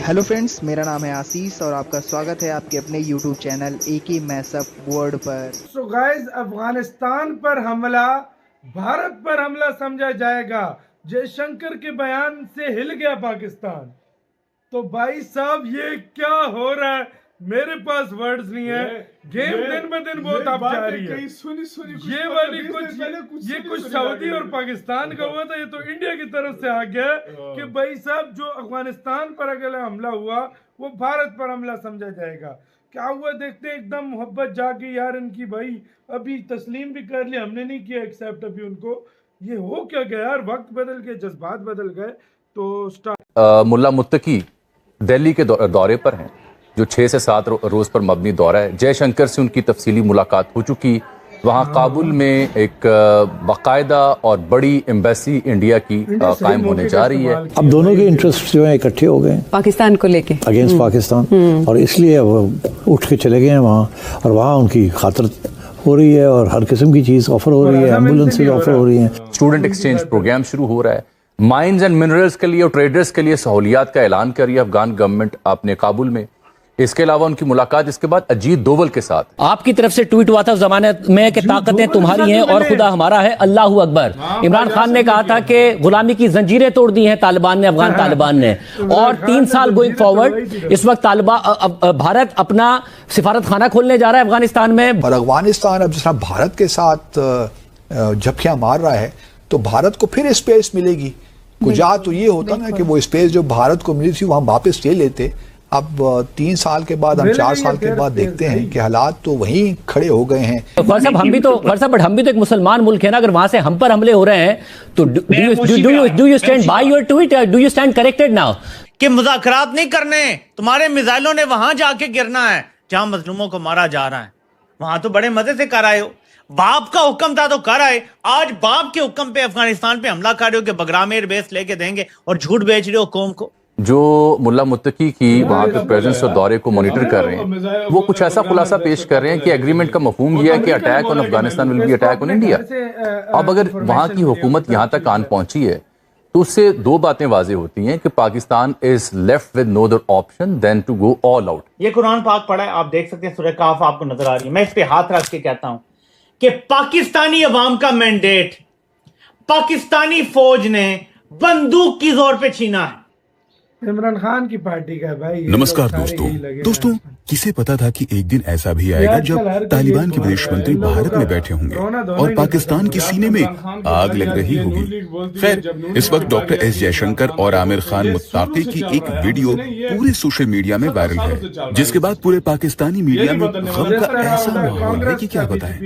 Hello friends, मेरा नाम है आशीष और आपका स्वागत है आपके अपने YouTube channel AK mashup world पर। सो गाइस, अफगानिस्तान पर हमला भारत पर हमला समझा जाएगा। जयशंकर के बयान से हिल गया पाकिस्तान। तो भाई साहब, ये क्या हो रहा है? मेरे पास वर्ड्स नहीं है। गेम दिन ब दिन बहुत आप जा रही है। ये वाली कुछ सऊदी और पाकिस्तान का हुआ था, ये तो इंडिया की तरफ से आ गया कि भाई साहब जो अफगानिस्तान पर अगर हमला हुआ वो भारत पर हमला समझा जाएगा। क्या हुआ देखते हैं। एकदम मोहब्बत जागी यार इनकी। भाई अभी तस्लीम भी कर लिया, हमने नहीं किया एक्सेप्ट अभी उनको। ये हो क्या गया यार? वक्त बदल गए, जज्बात बदल गए। तो स्टार्ट मुल्ला मुत्तकी दिल्ली के दौरे पर हैं, जो 6 से 7 रोज पर मबनी दौरा है। जयशंकर से उनकी तफसीली मुलाकात हो चुकी। वहाँ काबुल में एक बाकायदा और बड़ी एम्बेसी इंडिया की कायम होने जा रही है। अब दोनों के इंटरेस्ट जो है इकट्ठे हो गए पाकिस्तान को लेके, अगेंस्ट पाकिस्तान, और इसलिए वो उठ के चले गए हैं वहाँ। और वहाँ उनकी खातिर हो रही है और हर किस्म की चीज़ ऑफर हो रही है, एम्बुलेंस ऑफर हो रही है। स्टूडेंट एक्सचेंज प्रोग्राम शुरू हो रहा है। माइंस एंड मिनरल्स के लिए और ट्रेडर्स के लिए सहूलियात का ऐलान कर रही है अफगान गवर्नमेंट अपने काबुल में। इसके अलावा उनकी मुलाकात इसके बाद अजीत दोवल के साथ। आपकी तरफ से ट्वीट हुआ था उस जमाने में कि ताकतें तुम्हारी हैं और खुदा हमारा है, अल्लाहू अकबर। इमरान खान ने कहा था कि गुलामी की जंजीरें तोड़ दी हैं तालिबान ने, अफगान तालिबान ने। और 3 साल गोइंग फॉरवर्ड, इस वक्त भारत अपना सिफारत खाना खोलने जा रहा है अफगानिस्तान में। और अफगानिस्तान अब जिस तरह भारत के साथ झपकियां मार रहा है तो भारत को फिर स्पेस मिलेगी। गुजरात तो ये होता ना कि वो स्पेस जो भारत को मिली थी वहां वापस ले लेते। अब 3 साल के बाद, हम 4 साल के बाद देखते हैं कि हालात तो वहीं खड़े हो गए हैं। हम भी तो एक मुसलमान मुल्क है ना। अगर वहां से हम पर हमले हो रहे हैं तो do you stand by your tweet, do you stand corrected now? कि मुज़ाकरात नहीं करने, तुम्हारे मिसाइलों ने वहां जाके गिरना है जहां मजलूमों को मारा जा रहा है। वहां तो बड़े मजे से कर आए हो। बाप का हुक्म था तो कर आए। आज बाप के हुक्म पे अफगानिस्तान पे हमला कर रहे हो कि बगराम एयर बेस लेके देंगे और झूठ बेच रहे हो कौम को। जो मुल्ला मुत्तकी की वहाँ के प्रेजेंस और दौरे को मॉनिटर कर रहे हैं, वो कुछ ऐसा खुलासा पेश कर रहे हैं कि एग्रीमेंट का मफहूम यह है कि attack on Afghanistan will be attack on India. अब अगर वहाँ की हुकूमत यहाँ तक आन पहुंची है तो उससे 2 बातें वाज़ेह होती हैं कि Pakistan is left with no other option than to go all out. ये कुरान पाक पढ़ा है, आप देख सकते हैं, सूरह काफ आपको नजर आ रही है। मैं इस पे हाथ रख के कहता हूं कि पाकिस्तानी अवाम का मैंडेट पाकिस्तानी फौज ने बंदूक की जोर पे छीना है। इमरान खान की पार्टी का भाई। नमस्कार दोस्तों, किसे पता था कि एक दिन ऐसा भी आएगा जब तालिबान के विदेश मंत्री भारत में बैठे होंगे और पाकिस्तान के सीने में आग लग रही होगी। खैर, इस वक्त डॉक्टर एस जयशंकर और आमिर खान मुत्ताकी की एक वीडियो पूरे सोशल मीडिया में वायरल है, जिसके बाद पूरे पाकिस्तानी मीडिया में गम का ऐसा माहौल है कि क्या बताएं।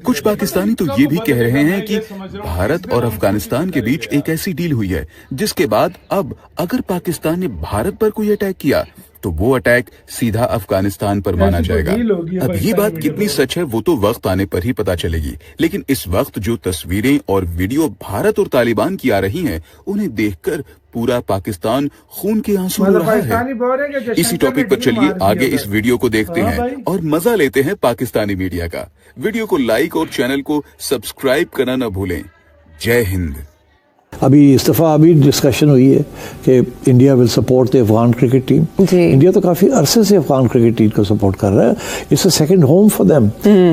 कुछ पाकिस्तानी तो ये भी कह रहे हैं कि भारत और अफगानिस्तान के बीच एक ऐसी डील हुई है जिसके बाद अब अगर पाकिस्तान ने भारत पर कोई अटैक किया तो वो अटैक सीधा अफगानिस्तान पर माना जाएगा। अब ये बात कितनी सच है वो तो वक्त आने पर ही पता चलेगी, लेकिन इस वक्त जो तस्वीरें और वीडियो भारत और तालिबान की आ रही हैं, उन्हें देखकर पूरा पाकिस्तान खून के आंसू रो रहा है। इसी टॉपिक पर चलिए आगे इस वीडियो को देखते हैं और मजा लेते हैं पाकिस्तानी मीडिया का। वीडियो को लाइक और चैनल को सब्सक्राइब करना न भूलें। जय हिंद। अभी डिस्कशन हुई है कि India will support the Afghan cricket team. India तो काफी अरसे से अफगान क्रिकेट टीम को सपोर्ट कर रहा है। It's a second home for them.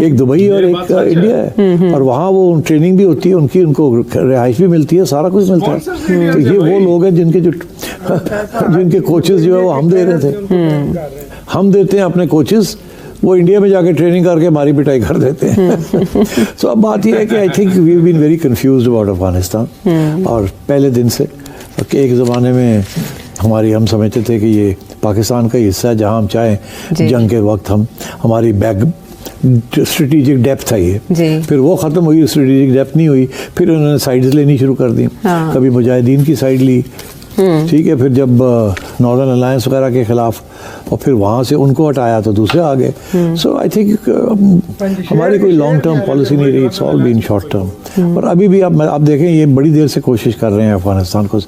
एक दुबई और एक इंडिया है, और वहाँ वो ट्रेनिंग भी होती है उनकी, उनको रिहाइश भी मिलती है, सारा कुछ मिलता है। तो ये वो लोग हैं जिनके कोचेस जो है वो हम दे रहे थे। हम देते हैं अपने कोचेस, वो इंडिया में जाके ट्रेनिंग करके मारी पिटाई कर देते हैं। तो अब बात यह है कि I think we have been very confused about Afghanistan. और पहले दिन से कि एक ज़माने में हम समझते थे कि ये पाकिस्तान का हिस्सा है, जहाँ हम चाहें जंग के वक्त हमारी स्ट्रेटेजिक डेप्थ है ये। फिर वो ख़त्म हुई, स्ट्रेटेजिक डेप्थ नहीं हुई। फिर उन्होंने साइड्स लेनी शुरू कर दी। कभी मुजाहिदीन की साइड ली, ठीक है। फिर जब नॉर्दर्न अलायंस वगैरह के खिलाफ और फिर वहाँ से उनको हटाया तो दूसरे आ गए। सो आई थिंक हमारी कोई लॉन्ग टर्म पॉलिसी नहीं रही, it's all been short term. और अभी भी आप देखें, ये बड़ी देर से कोशिश कर रहे हैं अफगानिस्तान को,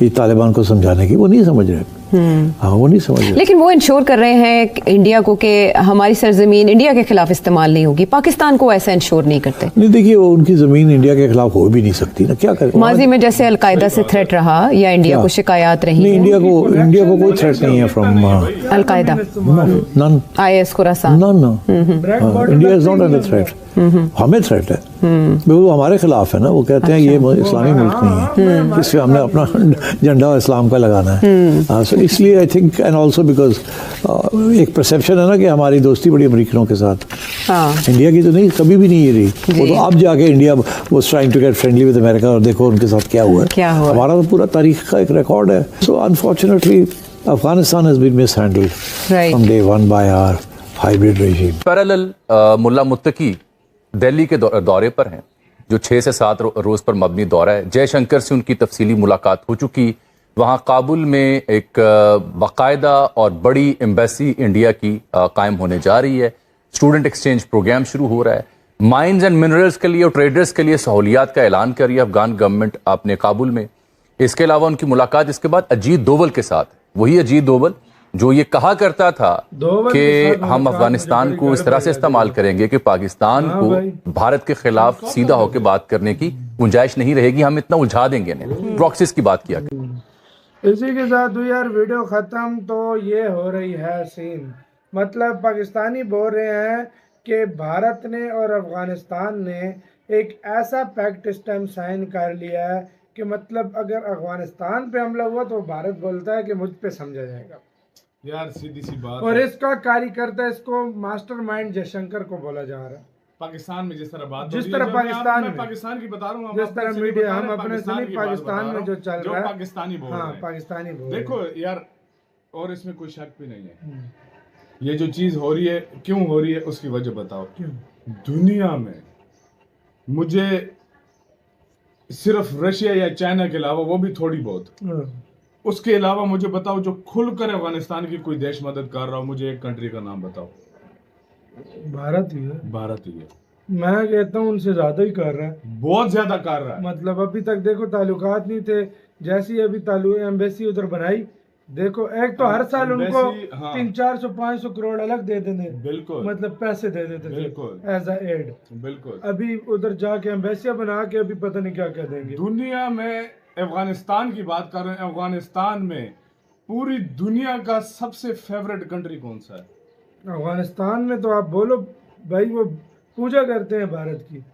ये तालिबान को समझाने की, वो नहीं समझ रहे। हाँ, वो नहीं समझ रहे। लेकिन वो इंश्योर कर रहे हैं इंडिया को कि हमारी सरजमीन इंडिया के खिलाफ इस्तेमाल नहीं होगी। पाकिस्तान को ऐसा इंश्योर नहीं करते। नहीं, देखिए, वो उनकी जमीन इंडिया के खिलाफ हो भी नहीं सकती ना, क्या करें। माजी में जैसे अलकायदा से थ्रेट रहा या इंडिया को शिकायत रही? नहीं, इंडिया को कोई थ्रेट नहीं है from Al Qaeda, none, IS Khorasan, none. India is not under threat, हमें थ्रेट है, वो हमारे खिलाफ है ना। वो कहते हैं ये इस्लामी मुल्क नहीं है, इसलिए हमने अपना झंडा इस्लाम का लगाना है। सो इसलिए I think, and also because एक परसेप्शन है ना कि हमारी दोस्ती बड़ी अमेरिकनों के साथ, इंडिया की तो नहीं, कभी भी नहीं रही। वो तो अब जाके India was trying to get friendly with America, और देखो उनके साथ क्या हुआ है। हमारा तो पूरा तारीख का एक रिकॉर्ड है। So unfortunately Afghanistan has been mishandled from day one by our hybrid regime. Parallel मुल्ला मुत्तकी दिल्ली के दौरे पर हैं, जो 6 से 7 रोज पर मबनी दौरा है। जयशंकर से उनकी तफसीली मुलाकात हो चुकी। वहाँ काबुल में एक बाकायदा और बड़ी एम्बेसी इंडिया की कायम होने जा रही है। स्टूडेंट एक्सचेंज प्रोग्राम शुरू हो रहा है। माइंस एंड मिनरल्स के लिए और ट्रेडर्स के लिए सहूलियात का ऐलान कर रही है अफगान गवर्नमेंट अपने काबुल में। इसके अलावा उनकी मुलाकात इसके बाद अजीत दोवल के साथ, वही अजीत दोवल जो ये कहा करता था कि हम अफगानिस्तान को इस तरह से इस्तेमाल करेंगे कि पाकिस्तान को भारत के खिलाफ सीधा होकर बात करने की गुंजाइश नहीं रहेगी, हम इतना उलझा देंगे। प्रॉक्सीज की बात किया। इसी के साथ यार वीडियो खत्म। तो ये हो रही है सीन, मतलब पाकिस्तानी बोल रहे हैं कि भारत ने और अफगानिस्तान ने एक ऐसा पैक्ट इस टाइम साइन कर लिया है कि मतलब अगर अफगानिस्तान पे हमला हुआ तो भारत बोलता है कि मुझ पे समझा जाएगा। यार सीधी सी बात और है। इसका कार्यकर्ता, इसको मास्टरमाइंड जयशंकर को बोला जा रहा है। पाकिस्तान में जिस तरह बात, जिस तरह पाकिस्तान में, पाकिस्तान की बता रहा हूँ, जिस तरह मीडिया हम अपने पाकिस्तान में जो चल रहा है, पाकिस्तानी बोल रहे हैं, पाकिस्तानी बोल। देखो यार, और इसमें कोई शक भी नहीं है। ये जो चीज हो रही है, क्यों हो रही है, उसकी वजह बताओ। दुनिया में मुझे सिर्फ रशिया या चाइना के अलावा, वो भी थोड़ी बहुत, उसके अलावा मुझे बताओ जो खुलकर अफगानिस्तान की कोई देश मदद कर रहा हो, मुझे एक कंट्री का नाम बताओ। भारत ही है। भारत ही है। मैं कहता हूँ उनसे ज्यादा ही कर रहा है, बहुत ज्यादा कर रहा है। मतलब अभी तक देखो ताल्लुकात नहीं थे, जैसी अभी एम्बेसी उधर बनाई, देखो एक तो हर साल उनको 300-400-500 करोड़ अलग दे देते, बिल्कुल, मतलब पैसे दे देते, बिल्कुल एज अ एड, बिल्कुल। अभी उधर जाके एम्बेसियां बना के अभी पता नहीं क्या क्या देंगे। दुनिया में अफगानिस्तान की बात कर रहे हैं, अफगानिस्तान में पूरी दुनिया का सबसे फेवरेट कंट्री कौन सा है? अफगानिस्तान में तो आप बोलो भाई, वो पूजा करते हैं भारत की,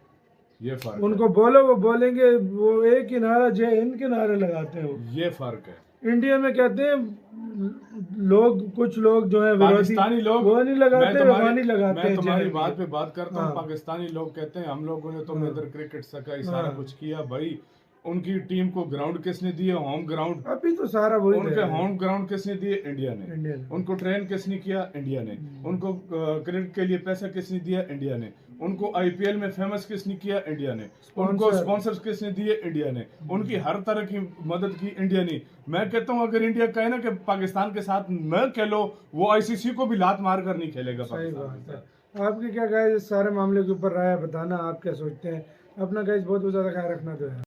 ये फर्क उनको बोलो, वो बोलेंगे, वो एक ही नारा जय हिंद के नारे लगाते हैं, ये फर्क है। इंडिया में कहते हैं लोग, कुछ लोग जो है पाकिस्तानी लोग, वो नहीं लगाते, लगाते मैं तुम्हारी बात पे बात करता हूँ। पाकिस्तानी लोग कहते हैं हम लोगों ने तो इधर क्रिकेट सिखाई, सारा कुछ किया। भाई उनकी टीम को ग्राउंड किसने दिए? Home ground. अभी तो सारा वही, उनके होम ग्राउंड किसने दिए? इंडिया ने। उनको ट्रेन किसने किया? इंडिया ने। उनको क्रिकेट के लिए पैसा किसने दिया? इंडिया ने। उनको IPL में फेमस किसने किया? इंडिया ने। उनको स्पॉन्सर्स किसने दिए? इंडिया ने। उनकी हर तरह की मदद की इंडिया ने। मैं कहता हूँ अगर इंडिया कहे ना कि पाकिस्तान के साथ न खेलो, वो ICC को भी लात मार कर नहीं खेलेगा। सही बात है। आपकी क्या गाइस इस सारे मामले के ऊपर राय बताना, आप क्या सोचते हैं? अपना गाइस बहुत ज्यादा ख्याल रखना जो है।